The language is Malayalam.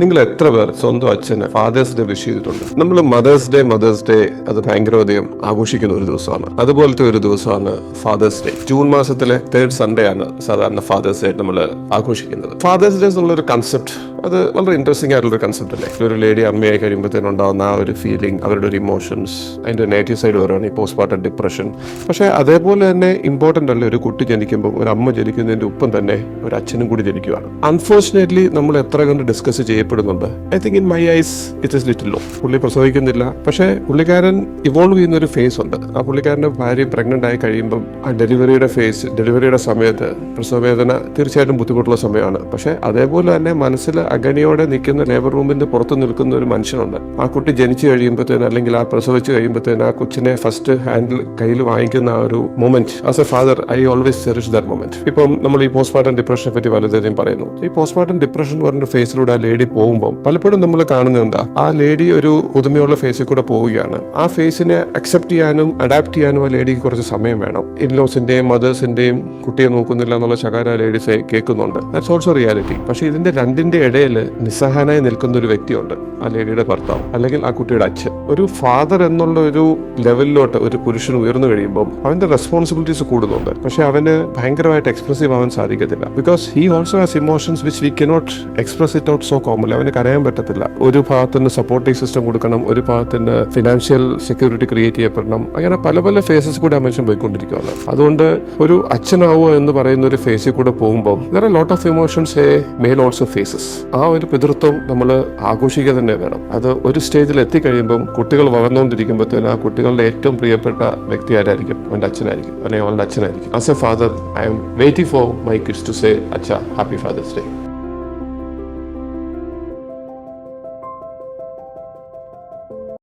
നിങ്ങൾ എത്ര പേർ സ്വന്തം അച്ഛന് ഫാദേഴ്സ് ഡേ വിഷ് ചെയ്തിട്ടുണ്ട്? നമ്മൾ മദേഴ്സ് ഡേ അത് ഭയങ്കരവധികം ആഘോഷിക്കുന്ന ഒരു ദിവസമാണ്. അതുപോലത്തെ ഒരു ദിവസമാണ് ഫാദേഴ്സ് ഡേ. ജൂൺ മാസത്തിലെ 3rd സൺഡേ ആണ് സാധാരണ ഫാദേഴ്സ് ഡേ നമ്മൾ ആഘോഷിക്കുന്നത്. ഫാദേഴ്സ് ഡേ എന്നുള്ളൊരു കൺസെപ്റ്റ് അത് വളരെ ഇൻട്രസ്റ്റിംഗ് ആയിട്ടുള്ള ഒരു കൺസെപ്റ്റ് അല്ലേ? ഒരു ലേഡി അമ്മയായി കഴിയുമ്പോഴത്തേനുണ്ടാവുന്ന ആ ഒരു ഫീലിംഗ്, അവരുടെ ഒരു ഇമോഷൻസ്, അതിന്റെ നെഗറ്റീവ് സൈഡ് പറയുകയാണ് ഈ പോസ്റ്റ്മോർട്ടം ഡിപ്രഷൻ. പക്ഷേ അതേപോലെ തന്നെ ഇമ്പോർട്ടൻ്റ് അല്ലേ, ഒരു കുട്ടി ജനിക്കുമ്പോൾ ഒരു അമ്മ ജനിക്കുന്നതിന്റെ ഒപ്പം തന്നെ ഒരു അച്ഛനും കൂടി ജനിക്കുകയാണ്. അൺഫോർച്ചുനേറ്റ്ലി നമ്മൾ എത്ര കണ്ട് ഡിസ്കസ് ചെയ്യപ്പെടുന്നുണ്ട്. I think in my eyes it is little low. പുള്ളി പ്രസവിക്കുന്നില്ല, പക്ഷേ പുള്ളിക്കാരൻ ഇവോൾവ് ചെയ്യുന്ന ഒരു ഫേസ് ഉണ്ട്. ആ പുള്ളിക്കാരൻ്റെ ഭാര്യ പ്രഗ്നന്റ് ആയി കഴിയുമ്പം ആ ഡെലിവറിയുടെ സമയത്ത് പ്രസവവേദന തീർച്ചയായിട്ടും ബുദ്ധിമുട്ടുള്ള സമയമാണ്. പക്ഷേ അതേപോലെ തന്നെ മനസ്സിൽ അഗനിയോടെ നിൽക്കുന്ന ലേബർ റൂമിന്റെ പുറത്ത് നിൽക്കുന്ന ഒരു മനുഷ്യനുണ്ട്. ആ കുട്ടി ജനിച്ചു കഴിയുമ്പോഴത്തേന് അല്ലെങ്കിൽ ആ പ്രസവിച്ച് കഴിയുമ്പോഴത്തേന് ആ കൊച്ചിനെ ഫസ്റ്റ് ഹാൻഡിൽ കയ്യിൽ വാങ്ങിക്കുന്ന ആ ഒരു moment, as a father I always cherish that moment. ഇപ്പം നമ്മൾ ഈ പോസ്റ്റ്മോർട്ടം ഡിപ്രഷനെ പറ്റി പലതരം പറയുന്നു. ഈ പോസ്റ്റ്മോർട്ടം ഡിപ്രഷൻ പറഞ്ഞ ഫേസിലൂടെ ആ ലേഡി പോകുമ്പോൾ പലപ്പോഴും നമ്മൾ കാണുന്നത് എന്താ, ആ ലേഡി ഒരു പുതുമയുള്ള ഫേസിൽ കൂടെ പോവുകയാണ്. ആ ഫേസിനെ അക്സെപ്റ്റ് ചെയ്യാനും അഡാപ്റ്റ് ചെയ്യാനും ആ ലേഡിക്ക് കുറച്ച് സമയം വേണം. ഇൻലോസിന്റെയും മദേഴ്സിന്റെയും കുട്ടിയെ നോക്കുന്നില്ല എന്നുള്ള ശകാര ലേഡീസ് കേൾക്കുന്നുണ്ട്. That's also reality. പക്ഷേ ഇതിന്റെ രണ്ടിന്റെ ഇടയിൽ നിസ്സഹായനായി നിൽക്കുന്ന ഒരു വ്യക്തിയുണ്ട്, ആ ലേഡിയുടെ ഭർത്താവ് അല്ലെങ്കിൽ ആ കുട്ടിയുടെ അച്ഛൻ. ഒരു ഫാദർ എന്നുള്ള ഒരു ലെവലിലോട്ട് ഒരു പുരുഷൻ ഉയർന്നു കഴിയുമ്പോൾ അവന്റെ റെസ്പോൺസിബിലിറ്റീസ് കൂടുന്നുണ്ട്. പക്ഷെ അവന് ഭയങ്കരമായിട്ട് എക്സ്പ്രസീവ് ആവാൻ സാധിക്കത്തില്ല. Because he also has emotions which we cannot express it out so commonly. അവന് കരയാൻ പറ്റത്തില്ല. ഒരു ഭാഗത്തിന് സപ്പോർട്ടിംഗ് സിസ്റ്റം കൊടുക്കണം, ഒരു ഭാഗത്തിന് ഫിനാൻഷ്യൽ സെക്യൂരിറ്റി ക്രിയേറ്റ് ചെയ്യപ്പെടണം. അങ്ങനെ പല പല ഫേസസ് കൂടെ ആ മനുഷ്യൻ പോയിക്കൊണ്ടിരിക്കുകയാണ്. അതുകൊണ്ട് ഒരു അച്ഛനാവുക എന്ന് പറയുന്ന ഒരു ഫേസിൽ കൂടെ പോകുമ്പോൾ there are a lot of emotions a male also faces. ആ ഒരു പിതൃത്വം നമ്മൾ ആഘോഷിക്കുക തന്നെ വേണം. അത് ഒരു സ്റ്റേജിൽ എത്തിക്കഴിയുമ്പം കുട്ടികൾ വളർന്നുകൊണ്ടിരിക്കുമ്പോഴത്തേന് ആ കുട്ടികളുടെ ഏറ്റവും പ്രിയപ്പെട്ട വ്യക്തി ആരായിരിക്കും? അവൻ്റെ അച്ഛനായിരിക്കും, അല്ലെങ്കിൽ അവളുടെ അച്ഛനായിരിക്കും. As a father I am waiting for my kids to say അച്ഛാ ഹാപ്പി ഫാദേഴ്സ് ഡേ.